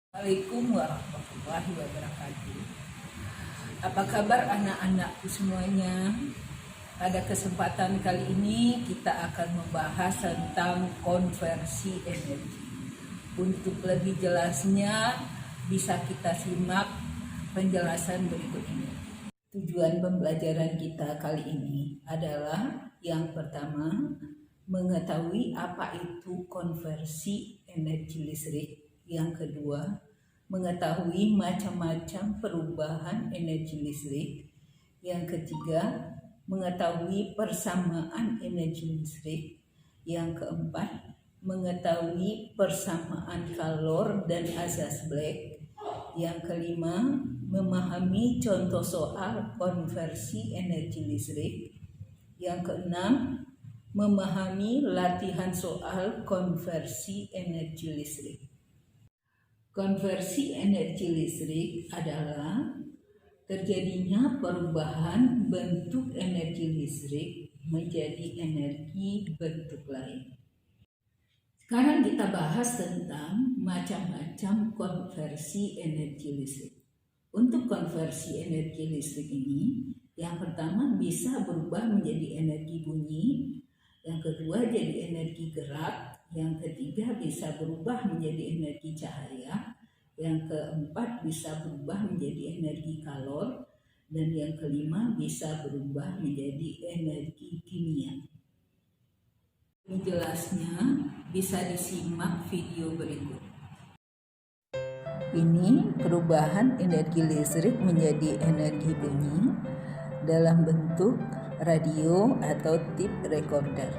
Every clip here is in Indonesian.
Assalamualaikum warahmatullahi wabarakatuh. Apa kabar anak-anakku semuanya? Pada kesempatan kali ini kita akan membahas tentang konversi energi. Untuk lebih jelasnya bisa kita simak penjelasan berikut ini. Tujuan pembelajaran kita kali ini adalah yang pertama, mengetahui apa itu konversi energi listrik. Yang kedua, mengetahui macam-macam perubahan energi listrik. Yang ketiga, mengetahui persamaan energi listrik. Yang keempat, mengetahui persamaan kalor dan azas Black. Yang kelima, memahami contoh soal konversi energi listrik. Yang keenam, memahami latihan soal konversi energi listrik. Konversi energi listrik adalah terjadinya perubahan bentuk energi listrik menjadi energi bentuk lain. Sekarang kita bahas tentang macam-macam konversi energi listrik. Untuk konversi energi listrik ini, yang pertama bisa berubah menjadi energi bunyi, yang kedua jadi energi gerak, yang ketiga bisa berubah menjadi energi cahaya, yang keempat bisa berubah menjadi energi kalor, dan yang kelima bisa berubah menjadi energi kimia. Ini jelasnya bisa disimak video berikut. Ini perubahan energi listrik menjadi energi bunyi dalam bentuk radio atau tape recorder.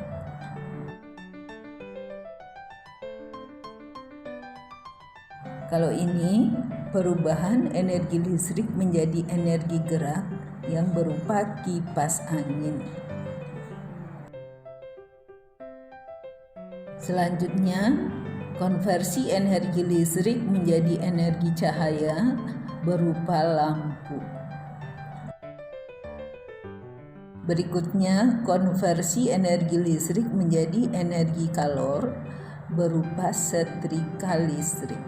Kalau ini perubahan energi listrik menjadi energi gerak yang berupa kipas angin. Selanjutnya, konversi energi listrik menjadi energi cahaya berupa lampu. Berikutnya, konversi energi listrik menjadi energi kalor berupa setrika listrik.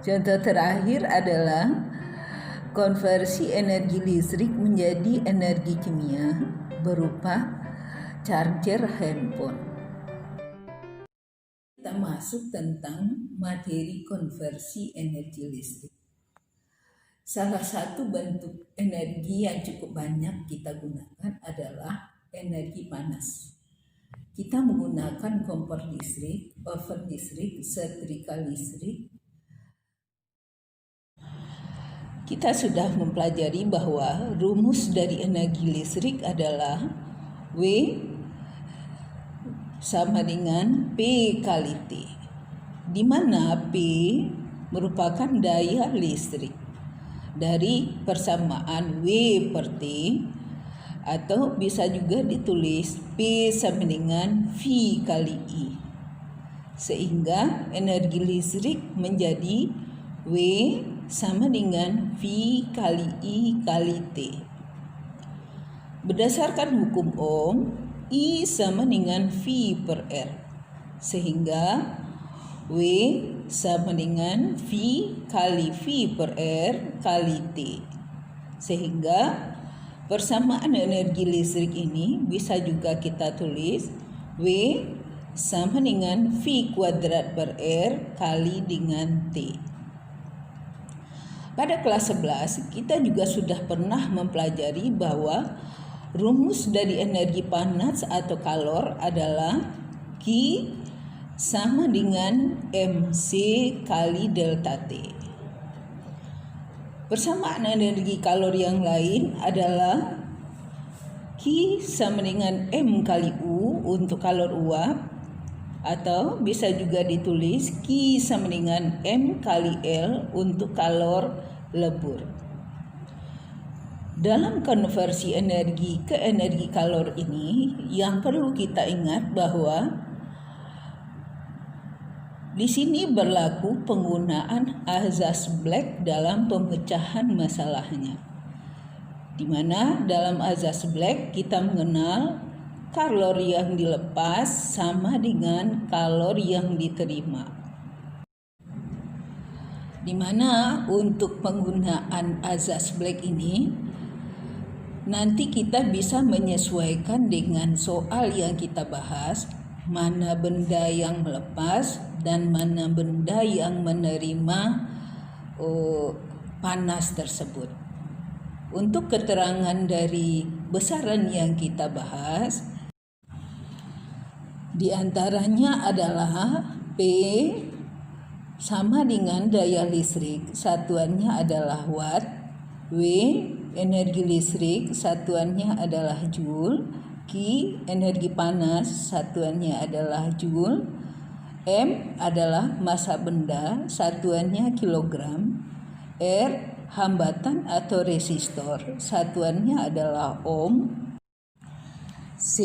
Contoh terakhir adalah konversi energi listrik menjadi energi kimia berupa charger handphone. Kita masuk tentang materi konversi energi listrik. Salah satu bentuk energi yang cukup banyak kita gunakan adalah energi panas. Kita menggunakan kompor listrik, oven listrik, setrika listrik. Kita sudah mempelajari bahwa rumus dari energi listrik adalah W sama dengan P kali T, di mana P merupakan daya listrik dari persamaan W per T, atau bisa juga ditulis P sama dengan V kali I, sehingga energi listrik menjadi W sama dengan V kali I kali T. Berdasarkan hukum Ohm, I sama dengan V per R, sehingga W sama dengan V kali V per R kali T. Sehingga persamaan energi listrik ini bisa juga kita tulis W sama dengan V kuadrat per R kali dengan T. Pada kelas 11 kita juga sudah pernah mempelajari bahwa rumus dari energi panas atau kalor adalah Q sama dengan MC kali delta T. Persamaan energi kalor yang lain adalah Q sama dengan M kali U untuk kalor uap, atau bisa juga ditulis Q sama dengan M kali L untuk kalor lebur. Dalam konversi energi ke energi kalor ini, yang perlu kita ingat bahwa di sini berlaku penggunaan azas Black dalam pemecahan masalahnya. Di mana dalam azas Black kita mengenal kalori yang dilepas sama dengan kalori yang diterima. Di mana untuk penggunaan azas Black ini nanti kita bisa menyesuaikan dengan soal yang kita bahas, mana benda yang melepas dan mana benda yang menerima panas tersebut. Untuk keterangan dari besaran yang kita bahas, di antaranya adalah P sama dengan daya listrik, satuannya adalah watt. W, energi listrik, satuannya adalah joule. Q, energi panas, satuannya adalah joule. M adalah massa benda, satuannya kilogram. R, hambatan atau resistor, satuannya adalah ohm. C,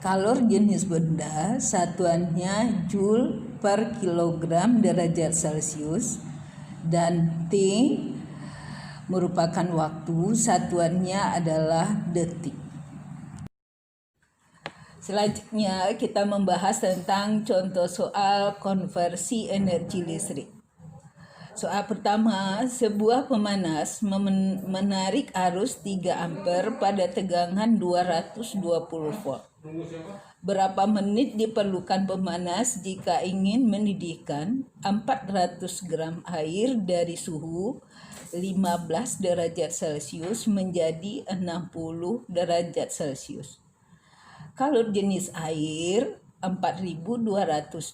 kalor jenis benda, satuannya joule per kilogram derajat Celcius. Dan T merupakan waktu, satuannya adalah detik. Selanjutnya kita membahas tentang contoh soal konversi energi listrik. Soal pertama, sebuah pemanas menarik arus 3 ampere pada tegangan 220 volt. Berapa menit diperlukan pemanas jika ingin mendidihkan 400 gram air dari suhu 15 derajat Celcius menjadi 60 derajat Celcius. Kalor jenis air 4200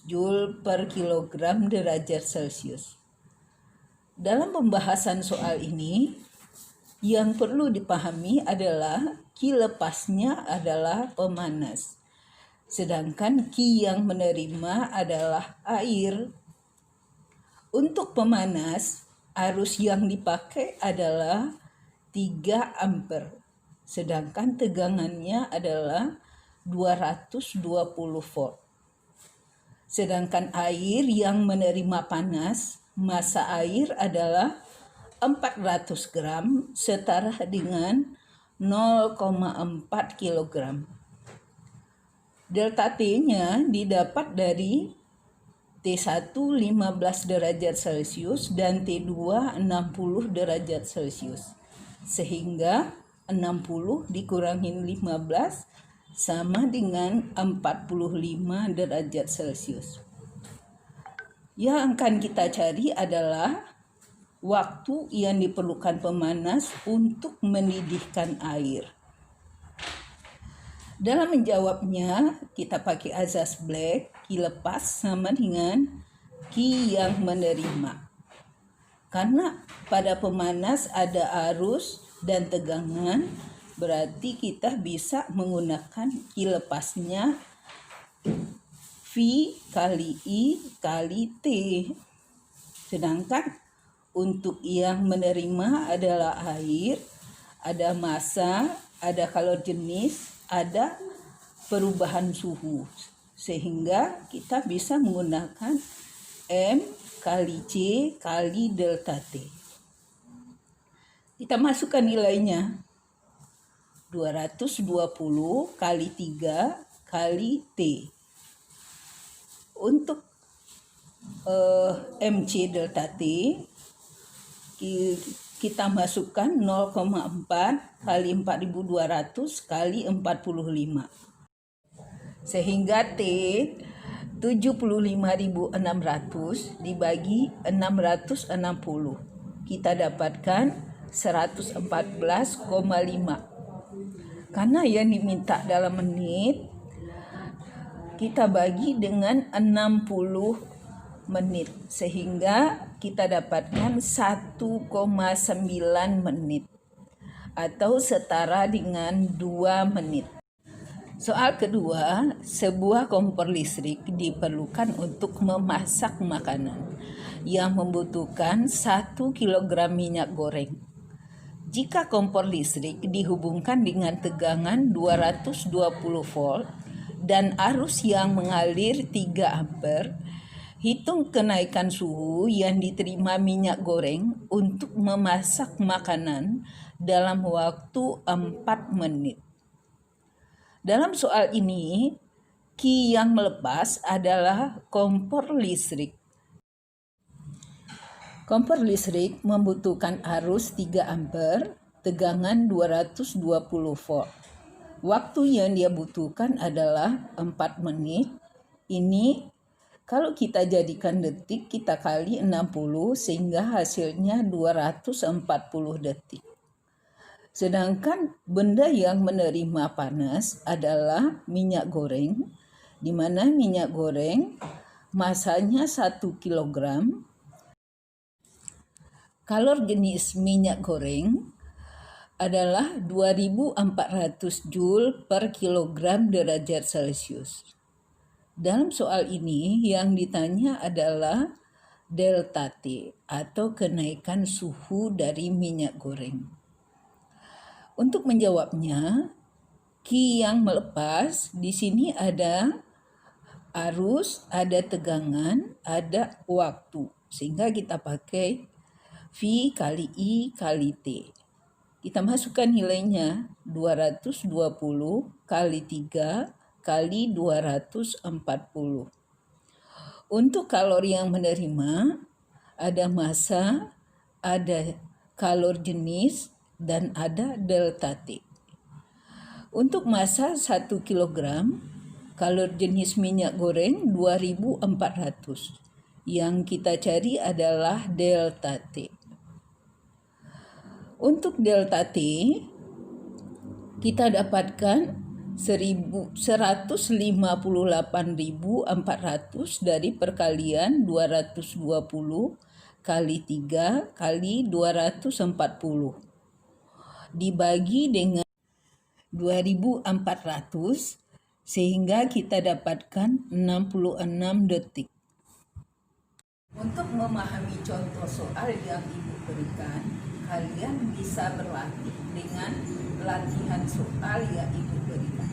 Joule per kilogram derajat Celcius. Dalam pembahasan soal ini, yang perlu dipahami adalah Q lepasnya adalah pemanas, sedangkan Q yang menerima adalah air. Untuk pemanas, arus yang dipakai adalah 3 ampere, sedangkan tegangannya adalah 220 volt. Sedangkan air yang menerima panas, massa air adalah 400 gram setara dengan 0,4 kg. Delta T-nya didapat dari T1 15 derajat Celcius dan T2 60 derajat Celcius. Sehingga 60 dikurangi 15 sama dengan 45 derajat Celcius. Yang akan kita cari adalah waktu yang diperlukan pemanas untuk mendidihkan air. Dalam menjawabnya, kita pakai azas Black, Q lepas sama dengan Q yang menerima. Karena pada pemanas ada arus dan tegangan, berarti kita bisa menggunakan Q lepasnya V kali I kali T. Sedangkan untuk yang menerima adalah air, ada massa, ada kalor jenis, ada perubahan suhu. Sehingga kita bisa menggunakan M kali C kali delta T. Kita masukkan nilainya. 220 kali 3 kali T. Untuk MC delta T kita masukkan 0,4 kali 4200 kali 45. Sehingga T 75.600 dibagi 660. Kita dapatkan 114,5. Karena yang diminta dalam menit, kita bagi dengan 60 menit. Sehingga kita dapatkan 1,9 menit. Atau setara dengan 2 menit. Soal kedua, sebuah kompor listrik diperlukan untuk memasak makanan yang membutuhkan 1 kg minyak goreng. Jika kompor listrik dihubungkan dengan tegangan 220 volt dan arus yang mengalir 3 ampere, hitung kenaikan suhu yang diterima minyak goreng untuk memasak makanan dalam waktu 4 menit. Dalam soal ini, ki yang melepas adalah kompor listrik. Kompor listrik membutuhkan arus 3 ampere, tegangan 220 volt. Waktu yang dia butuhkan adalah 4 menit. Ini kalau kita jadikan detik, kita kali 60 sehingga hasilnya 240 detik. Sedangkan benda yang menerima panas adalah minyak goreng, di mana minyak goreng masanya 1 kg. Kalor jenis minyak goreng adalah 2400 Joule per kilogram derajat Celcius. Dalam soal ini yang ditanya adalah delta T atau kenaikan suhu dari minyak goreng. Untuk menjawabnya, ki yang melepas di sini ada arus, ada tegangan, ada waktu. Sehingga kita pakai V kali I kali T. Kita masukkan nilainya 220 kali 3 kali 240. Untuk kalor yang menerima, ada massa, ada kalor jenis, dan ada delta T. Untuk massa 1 kg, kalor jenis minyak goreng 2400. Yang kita cari adalah delta T. Untuk delta T, kita dapatkan 158.400 dari perkalian 220 kali 3 kali 240 dibagi dengan 2400 sehingga kita dapatkan 66 detik. Untuk memahami contoh soal yang Ibu berikan, kalian bisa berlatih dengan latihan soal yang Ibu berikan.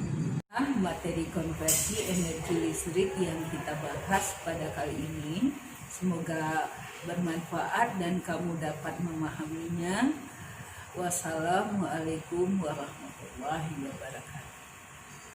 Materi konversi energi listrik yang kita bahas pada kali ini semoga bermanfaat dan kamu dapat memahaminya. Wassalamualaikum warahmatullahi wabarakatuh.